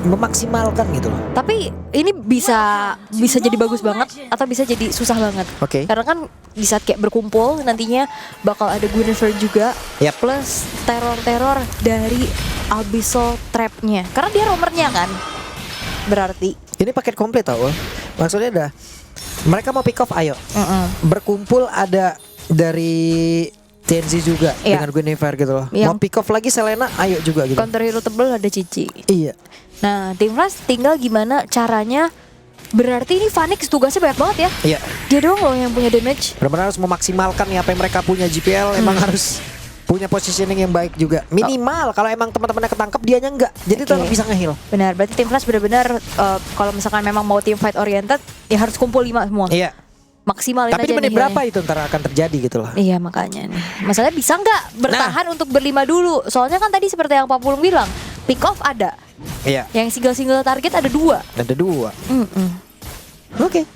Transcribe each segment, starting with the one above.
memaksimalkan gitu loh. Tapi ini bisa jadi bagus banget atau bisa jadi susah banget. Oke. Karena kan di saat kayak berkumpul nantinya bakal ada Guinevere juga. Yap. Plus teror-teror dari Abyssal Trap-nya. Karena dia roamernya kan. Berarti Ini paket komplit tau. Maksudnya ada mereka mau pick off, ayo. Berkumpul ada dari TNZ juga Iya. dengan Guinevere gitu loh. Yang Mau pick off lagi Selena, ayo juga gitu. counter hero tebel ada Cici. Iya. Nah, Team Flash tinggal gimana caranya. Berarti ini Phoenix tugasnya banyak banget ya. Iya. Dia doang loh yang punya damage. Benar-benar harus memaksimalkan nih apa yang mereka punya. GPL emang harus punya positioning yang baik juga. Minimal kalau emang teman-temannya ketangkep dianya enggak. Jadi tetap bisa nge-heal. Benar, berarti Team Flash benar-benar kalau misalkan memang mau team fight oriented ya harus kumpul 5 semua. Iya. Maksimalin Tapi aja di menit nih berapa healnya. itu ntar akan terjadi gitu loh. Iya makanya nih. Masalahnya bisa nggak bertahan untuk berlima dulu? Soalnya kan tadi seperti yang Pak Pulung bilang, pick off ada. Iya. Yang single target ada 2. Ada 2. Oke.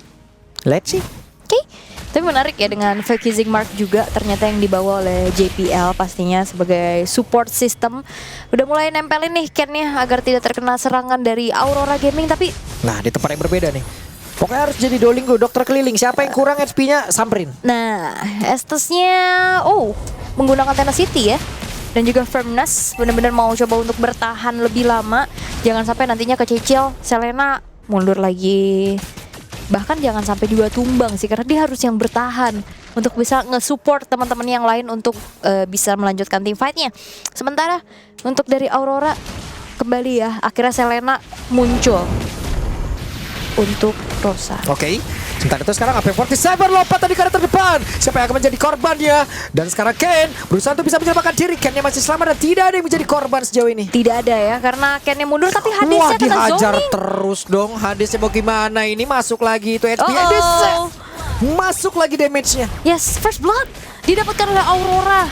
Let's see. Oke. Tapi menarik ya dengan Fusing Mark juga ternyata yang dibawa oleh JPL pastinya sebagai support system. Udah mulai nempelin nih Ken-nya agar tidak terkena serangan dari Aurora Gaming. Tapi Nah di tempat yang berbeda nih. Pokoknya harus jadi Duolingo, dokter keliling. Siapa yang kurang HP-nya samperin. nah Estusnya menggunakan Tenacity ya. Dan juga Firmness benar-benar mau coba untuk bertahan lebih lama. Jangan sampai nantinya kecicil Selena mundur lagi. Bahkan jangan sampai 2 tumbang sih, karena dia harus yang bertahan untuk bisa nge-support teman-teman yang lain untuk bisa melanjutkan team fight-nya. Sementara untuk dari Aurora kembali ya, akhirnya Selena muncul untuk Rosa. Oke. Sementara itu sekarang AP47 lompat tadi ke arah terdepan. Siapa yang akan menjadi korbannya? Dan sekarang Ken berusaha untuk bisa menyelamatkan diri. Ken-nya masih selamat dan tidak ada yang menjadi korban sejauh ini. Tidak ada ya, karena Ken-nya mundur tapi Wah, Hadesnya kena dihajar zoning. terus dong. Hadesnya mau gimana? Ini masuk lagi itu HP Hades. Masuk lagi damage-nya. Yes, first blood didapatkan oleh Aurora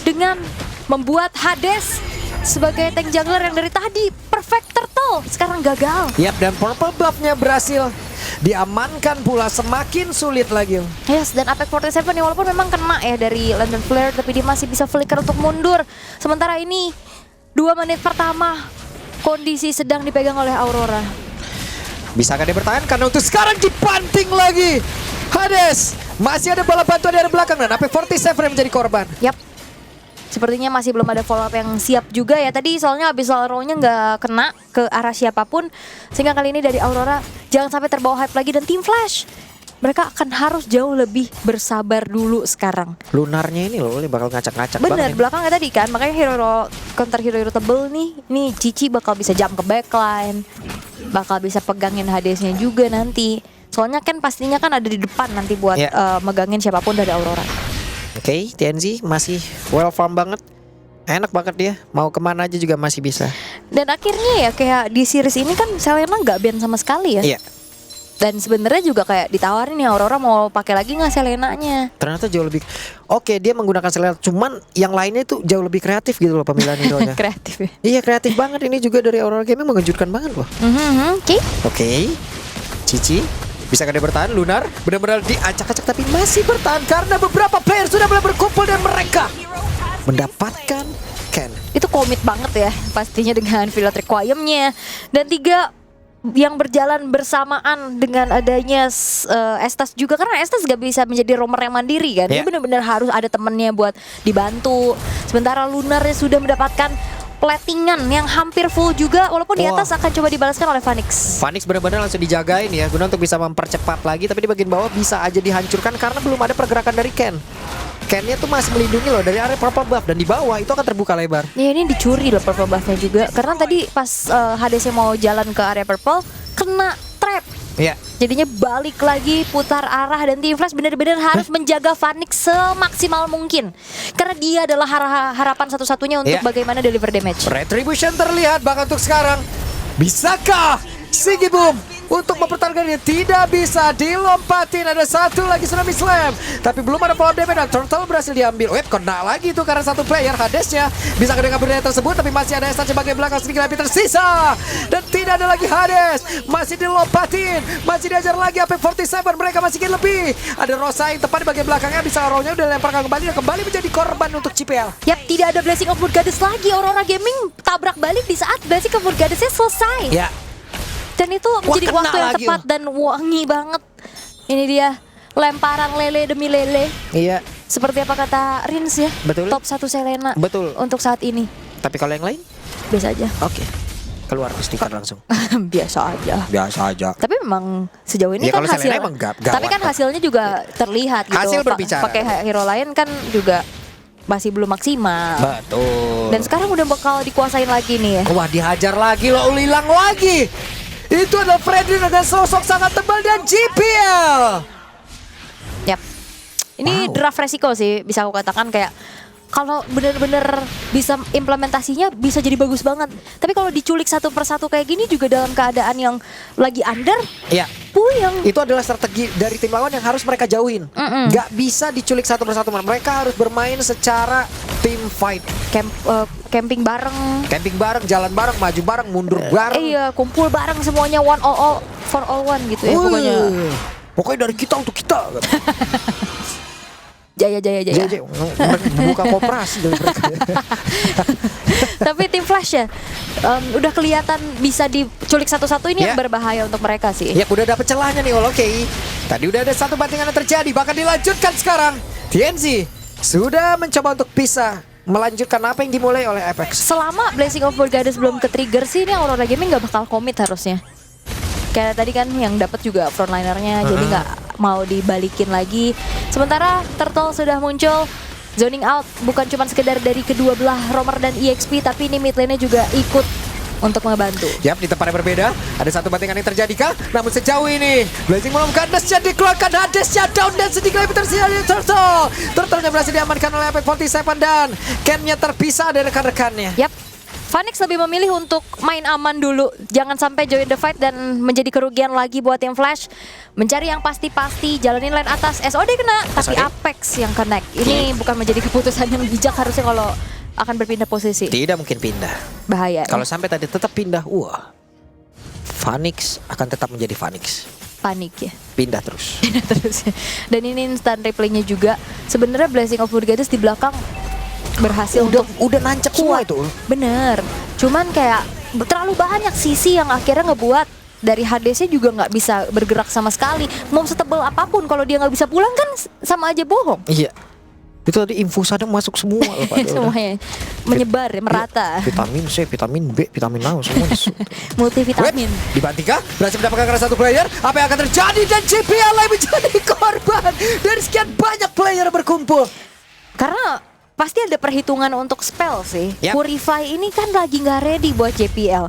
dengan membuat Hades sebagai tank jungler yang dari tadi perfect turtle sekarang gagal. Yap, dan purple buff-nya berhasil diamankan pula, semakin sulit lagi. Yes, dan Apex 47 nih walaupun memang kena ya dari London Flare, tapi dia masih bisa flicker untuk mundur. Sementara ini 2 menit pertama kondisi sedang dipegang oleh Aurora. Bisakah dia bertahan? Karena untuk sekarang dibanting lagi. Hades masih ada bola bantuan dari belakang dan AP47 yang menjadi korban. Yap. Sepertinya masih belum ada follow up yang siap juga ya. Tadi soalnya Abyssal Row-nya nggak kena ke arah siapapun. Sehingga kali ini dari Aurora jangan sampai terbawa hype lagi. Dan Team Flash mereka akan harus jauh lebih bersabar dulu sekarang. Lunarnya ini loh bakal ngacak-ngacak Bener, banget. belakangnya tadi kan. Makanya counter hero tebel nih. Nih Cici bakal bisa jump ke backline. Bakal bisa pegangin Hadesnya juga nanti. Soalnya kan pastinya kan ada di depan nanti buat megangin siapapun dari Aurora. Oke, TNZ masih well farm banget. Enak banget dia, mau kemana aja juga masih bisa. Dan akhirnya ya kayak di series ini kan Selena nggak ban sama sekali ya. Iya. Dan sebenarnya juga kayak ditawarin nih Aurora mau pakai lagi nggak Selenanya. Ternyata jauh lebih. Oke, dia menggunakan Selena, cuman yang lainnya itu jauh lebih kreatif gitu loh pemilihan hero-nya. Kreatif ya. Iya, kreatif banget. Ini juga dari Aurora Gaming mengejutkan banget loh. Oke. Oke, Cici bisa dia bertahan? Lunar benar-benar diacak-acak tapi masih bertahan karena beberapa player sudah mulai berkumpul dan mereka mendapatkan Ken. Itu komit banget ya pastinya dengan Field Requiem-nya. Dan 3 yang berjalan bersamaan dengan adanya Estas juga, karena Estas gak bisa menjadi roamer yang mandiri kan. Dia benar-benar harus ada temennya buat dibantu. Sementara Lunarnya sudah mendapatkan platingan yang hampir full juga, walaupun di atas akan coba dibalaskan oleh Phoenix. Phoenix benar-benar langsung dijagain ya guna untuk bisa mempercepat lagi, tapi di bagian bawah bisa aja dihancurkan karena belum ada pergerakan dari Ken. Ken-nya tuh masih melindungi loh dari area purple buff, dan di bawah itu akan terbuka lebar. Ya ini dicuri loh purple buff-nya juga, karena tadi pas Hadesnya mau jalan ke area purple kena trap. Iya. Jadinya balik lagi putar arah, dan Team Flash benar-benar harus menjaga Phoenix semaksimal mungkin. Karena dia adalah harapan satu-satunya untuk bagaimana deliver damage. Retribution terlihat bahkan untuk sekarang. Bisakah Sigi Boom untuk mempertahankan dia? Tidak bisa, dilompatin. Ada satu lagi Tsunami Slam, tapi belum ada follow damage dan Turtle berhasil diambil. Kena lagi itu karena satu player. Hadesnya bisa kedengar berdaya tersebut, tapi masih ada Estas sebagai belakang sedikit lebih tersisa. Dan tidak Tidak ada lagi Hades. Masih dilompatin. Masih diajar lagi AP47. Mereka masih ingin lebih. Ada Rosa yang tepat di bagian belakangnya. Bisa Aurora-nya udah lemparkan kembali. Dan kembali menjadi korban untuk CPL. Yap, tidak ada Blessing of Moon Goddess lagi. Aurora Gaming tabrak balik di saat Blessing of Moon Goddess-nya selesai. Ya. Dan itu menjadi kena waktu yang lagi, tepat dan wangi banget. Ini dia lemparan lele demi lele. Iya. Seperti apa kata Rins ya. Betul. Top 1 Selena. Betul. Untuk saat ini. Tapi kalau yang lain? Biasa aja. Oke. Keluar stiker langsung. Biasa aja. Biasa aja. Tapi memang sejauh ini Ya, kan kalau Selena hasil. emang gawat Tapi kan kok. hasilnya juga terlihat gitu. Hasil berbicara. Pakai hero lain kan juga masih belum maksimal. Betul. Dan sekarang udah bakal dikuasain lagi nih ya. Wah, dihajar lagi loh, ulilang lagi. Itu adalah Freddy dengan sosok sangat tebal dan GPL. Yap. Ini Wow. draft resiko sih, bisa aku katakan kayak kalau bener-bener bisa implementasinya bisa jadi bagus banget. Tapi kalau diculik satu persatu kayak gini juga dalam keadaan yang lagi under, Ya, puyeng. itu adalah strategi dari tim lawan yang harus mereka jauhin. Gak bisa diculik satu persatu. Mereka harus bermain secara team fight. Camping bareng. Camping bareng, jalan bareng, maju bareng, mundur bareng. Iya, kumpul bareng semuanya one all for all one gitu ya pokoknya. Pokoknya dari kita untuk kita. Jaya. Jadi membuka kooperasi dari mereka. Tapi tim Flash ya udah kelihatan bisa diculik satu-satu ini Ya. yang berbahaya untuk mereka sih. Ya, udah dapet celahnya nih, oke. Tadi udah ada satu bantingan yang terjadi, bahkan dilanjutkan sekarang. TNC sudah mencoba untuk bisa melanjutkan apa yang dimulai oleh Apex. Selama Blessing of Goddess belum ke trigger sih ini Aurora Gaming nggak bakal komit harusnya. Kayak tadi kan yang dapat juga frontlinernya, jadi nggak mau dibalikin lagi. Sementara Turtle sudah muncul, zoning out bukan cuma sekedar dari kedua belah Romer dan EXP, tapi ini mid lane-nya juga ikut untuk membantu. Yap, di tempat yang berbeda ada satu bantingan yang terjadi kah? Namun sejauh ini Blazing belum Hades-nya dikeluarkan, Hades-nya down dan sedikit lebih tersial Turtle. Turtle-nya berhasil diamankan oleh AP47 dan Ken-nya terpisah dari rekan-rekannya. Yap, Phoenix lebih memilih untuk main aman dulu, jangan sampai join the fight dan menjadi kerugian lagi buat tim Flash. Mencari yang pasti-pasti, jalanin lane atas. SOD kena, tapi SOD? Apex yang connect. Ini bukan menjadi keputusan yang bijak harusnya kalau akan berpindah posisi. Tidak mungkin pindah. Bahaya. Kalau sampai tadi tetap pindah, wah, Phoenix akan tetap menjadi Phoenix. Panik ya. Pindah terus. Terus. Dan ini instant replaynya juga. Sebenarnya Blessing of Goddess di belakang berhasil Udah nancep semua itu. Bener. Cuman kayak terlalu banyak sisi yang akhirnya ngebuat dari Hades-nya juga nggak bisa bergerak sama sekali. Mau setebal apapun kalau dia nggak bisa pulang kan sama aja bohong. Iya. Itu tadi infusannya masuk semua loh, Pak. Semuanya menyebar ya, merata. Vitamin C, vitamin B, vitamin A semua masuk. Multivitamin. Di Bantika berhasil mendapatkan karena satu player. Apa yang akan terjadi dan JPL menjadi korban dari sekian banyak player berkumpul. Karena pasti ada perhitungan untuk spell sih. Yap. Purify ini kan lagi nggak ready buat JPL.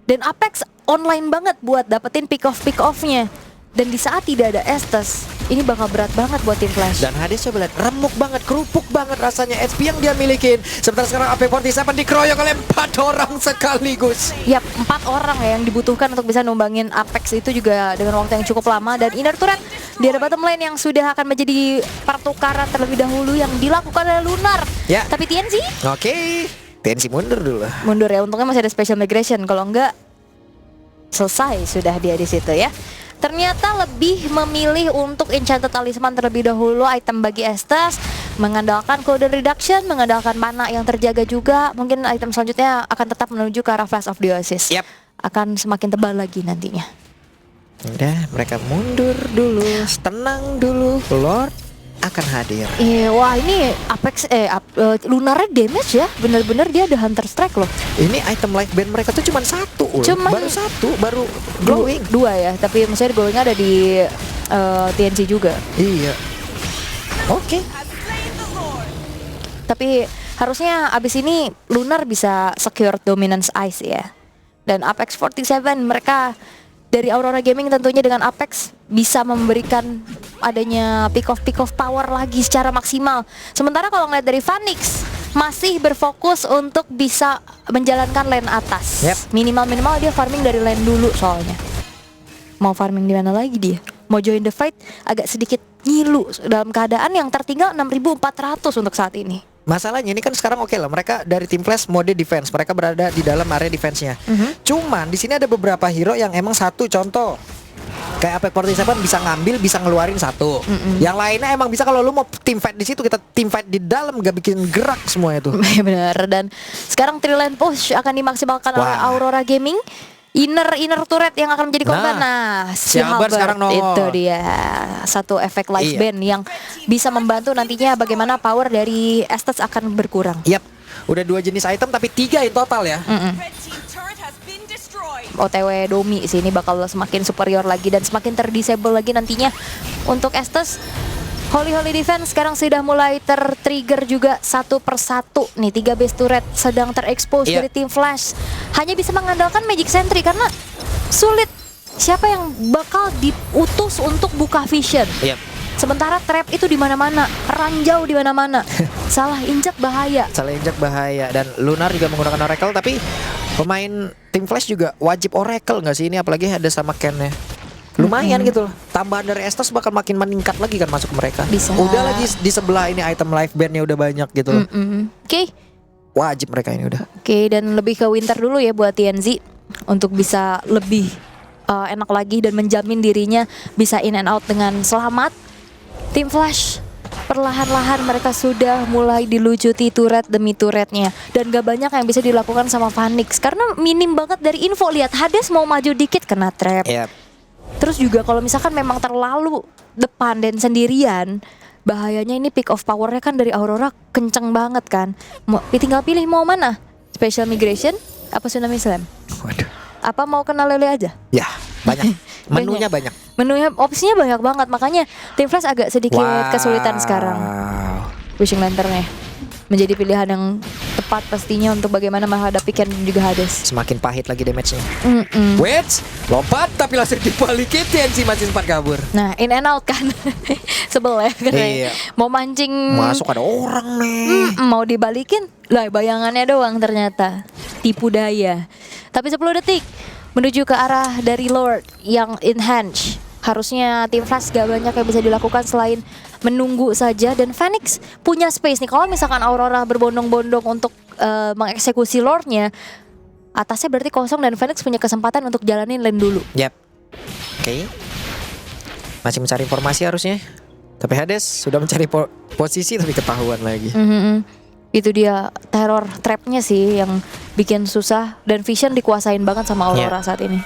Dan Apex online banget buat dapetin pick off-nya. Dan di saat tidak ada Estes, ini bakal berat banget buat tim Flash. Dan Hadesnya belat remuk banget, kerupuk banget rasanya HP yang dia milikin. Sementara sekarang AP47 dikeroyok oleh 4 orang sekaligus. Yap, 4 orang ya yang dibutuhkan untuk bisa numbangin Apex itu juga dengan waktu yang cukup lama. Dan inner turret di ada bottom lane yang sudah akan menjadi pertukaran terlebih dahulu yang dilakukan oleh Lunar. Ya. Tapi TNC Oke, tensi mundur dulu. mundur ya, untungnya masih ada special migration. Kalau enggak selesai sudah dia di situ ya. Ternyata lebih memilih untuk Enchanted Talisman terlebih dahulu, item bagi Estes, mengandalkan cooldown reduction, mengandalkan mana yang terjaga juga. Mungkin item selanjutnya akan tetap menuju ke arah Flash of the Oasis. Yap. Akan semakin tebal lagi nantinya. Udah, mereka mundur dulu, tenang dulu. Lord akan hadir. Wah ini Apex Lunarnya damage ya, bener-bener dia ada Hunter Strike loh. Ini item life band mereka tuh cuma satu loh. Cuman- Baru satu, baru glowing. Dua ya, tapi maksudnya glowing ada di TNC juga. Iya. Oke. Tapi harusnya abis ini Lunar bisa secure dominance ice ya. Dan Apex 47 mereka dari Aurora Gaming tentunya dengan Apex bisa memberikan adanya pick off power lagi secara maksimal. Sementara kalau ngeliat dari Phoenix masih berfokus untuk bisa menjalankan lane atas. Yep. Minimal dia farming dari lane dulu soalnya. Mau farming di mana lagi dia? Mau join the fight agak sedikit ngilu dalam keadaan yang tertinggal 6.400 untuk saat ini. masalahnya ini kan sekarang oke lah, mereka dari tim Flash mode defense, mereka berada di dalam area defense-nya. Cuman di sini ada beberapa hero yang emang satu contoh kayak Apex 47 bisa ngambil, bisa ngeluarin satu. Yang lainnya emang bisa kalau lu mau team fight di situ, kita team fight di dalam gak bikin gerak semua itu. Bener. Dan sekarang Trilane Push akan dimaksimalkan oleh Wah. Aurora Gaming. Inner turret yang akan menjadi korban. Nah, si Sabar Halberd sekarang nongol. itu dia satu efek live Iya. band yang bisa membantu nantinya bagaimana power dari Estes akan berkurang. Yap, udah 2 jenis item tapi 3 in total ya. OTW Domi sih ini bakal semakin superior lagi dan semakin terdisable lagi nantinya untuk Estes. Holy Defense sekarang sudah mulai tertrigger juga satu persatu nih, 3 base turret sedang terekspos Iya. dari tim Flash. Hanya bisa mengandalkan Magic Sentry karena sulit siapa yang bakal diutus untuk buka vision. Yap. Sementara trap itu di mana-mana, ranjau di mana-mana. Salah injak bahaya. Salah injak bahaya. Dan Lunar juga menggunakan Oracle, tapi pemain tim Flash juga wajib Oracle nggak sih ini, apalagi ada sama Ken-nya. Lumayan gitu loh. Tambahan dari Estes bakal makin meningkat lagi kan masuk ke mereka. Bisa. Udah lagi di sebelah ini item live bandnya udah banyak gitu loh. Oke. Wajib mereka ini udah. Oke, dan lebih ke winter dulu ya buat TNZ untuk bisa lebih enak lagi dan menjamin dirinya bisa in and out dengan selamat. Tim Flash perlahan-lahan mereka sudah mulai dilucuti turret demi turretnya dan gak banyak yang bisa dilakukan sama Phoenix karena minim banget dari info. Lihat Hades mau maju dikit kena trap. Yap. Terus juga kalau misalkan memang terlalu depan dan sendirian, bahayanya ini pick of powernya kan dari Aurora kenceng banget kan. Tinggal pilih mau mana, Special Migration apa Tsunami Slam? Waduh. Apa mau kena lele aja? Ya, banyak. Menunya banyak. Menunya opsinya banyak banget, makanya tim Flash agak sedikit kesulitan sekarang. Wishing Lantern-nya menjadi pilihan yang tepat pastinya untuk bagaimana menghadapi Ken dan juga Hades. Semakin pahit lagi damage-nya. Wait, lompat tapi langsung dibalikin, TNC masih sempat kabur. Nah, in and out kan. Sebel ya karena Iya. mau mancing Masuk ada orang nih. mau dibalikin lah, bayangannya doang ternyata tipu daya. Tapi 10 detik menuju ke arah dari Lord yang enhance. Harusnya tim Flash gak banyak yang bisa dilakukan selain menunggu saja. Dan Phoenix punya space nih. Kalau misalkan Aurora berbondong-bondong untuk mengeksekusi Lordnya, atasnya berarti kosong dan Phoenix punya kesempatan untuk jalanin lane dulu. Yap. Oke. Masih mencari informasi harusnya. Tapi Hades sudah mencari posisi tapi ketahuan lagi. Itu dia teror trapnya sih yang bikin susah. Dan Vision dikuasain banget sama Aurora saat ini.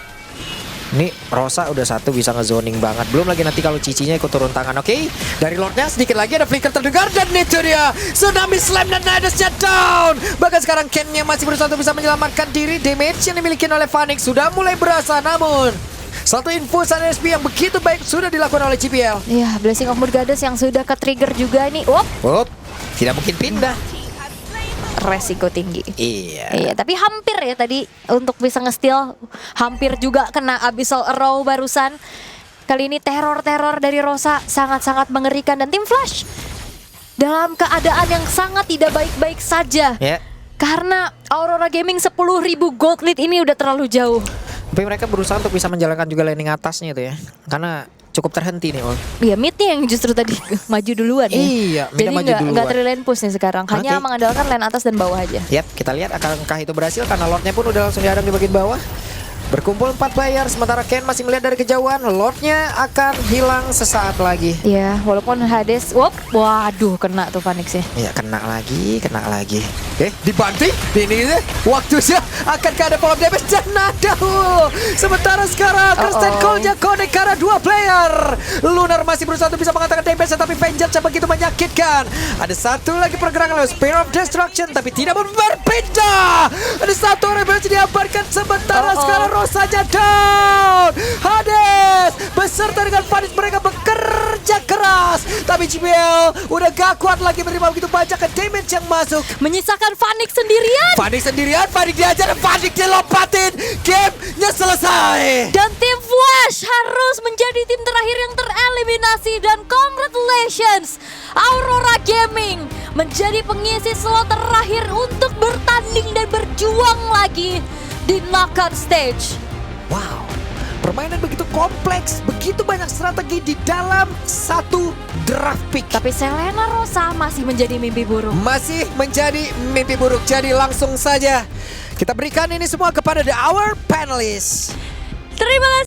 Ini Rosa udah satu bisa ngezoning banget. Belum lagi nanti kalau cicinya ikut turun tangan. Oke, dari Lordnya sedikit lagi ada flicker terdengar. Dan itu dia Tsunami Slam dan Hades-nya down. Bahkan sekarang Ken-nya masih berusaha untuk bisa menyelamatkan diri. Damage yang dimiliki oleh Phoenix sudah mulai berasa. Namun satu infus NSP yang begitu baik sudah dilakukan oleh GPL. Iya, Blessing of Mood Goddess yang sudah ke-trigger juga nih. Tidak mungkin pindah. Resiko tinggi. Iya. Tapi hampir ya tadi untuk bisa nge-steal. Hampir juga kena Abyssal Arrow barusan. Kali ini teror-teror dari Rosa sangat-sangat mengerikan. Dan tim Flash dalam keadaan yang sangat tidak baik-baik saja. Ya. Karena Aurora Gaming 10.000 gold lead ini udah terlalu jauh. Tapi mereka berusaha untuk bisa menjalankan juga laning atasnya itu ya. Karena cukup terhenti nih, Ol. Iya, mid-nya yang justru tadi maju duluan ya. Iya, mid-nya jadi maju duluan. nggak terlane push nih sekarang. Hanya mengandalkan lane atas dan bawah aja. Yap, kita lihat akankah itu berhasil karena Lordnya pun udah langsung dihadang di bagian bawah. Berkumpul 4 player, sementara Ken masih melihat dari kejauhan. Lordnya akan hilang sesaat lagi. Iya, walaupun Hades, waduh kena tuh Phoenix ya. Iya, kena lagi. Dibanting. Ini waktunya akan ada follow damage dan nadahu. Sementara sekarang Kristen Cole-nya connect ke arah 2 player. Lunar masih berusaha untuk bisa mengatakan damage, tapi Vengeance begitu menyakitkan. Ada satu lagi pergerakan lewat Spear of Destruction, tapi tidak berpindah. Ada satu orang yang diabarkan sementara sekarang Rosanya down. Hades beserta dengan Phoenix mereka bekerja keras, tapi GBL udah gak kuat lagi menerima begitu banyak damage yang masuk. Menyisakan Phoenix sendirian. Phoenix diajar, Phoenix dilompatin. Game-nya selesai. Dan tim Flash harus menjadi tim terakhir yang tereliminasi. Dan congratulations, Aurora Gaming menjadi pengisi slot terakhir untuk bertanding dan berjuang lagi di knockout stage. Wow, Permainan begitu kompleks, begitu banyak strategi di dalam satu draft pick. Tapi Selena Rosa masih menjadi mimpi buruk. Masih menjadi mimpi buruk. Jadi langsung saja kita berikan ini semua kepada the our panelists. Terima kasih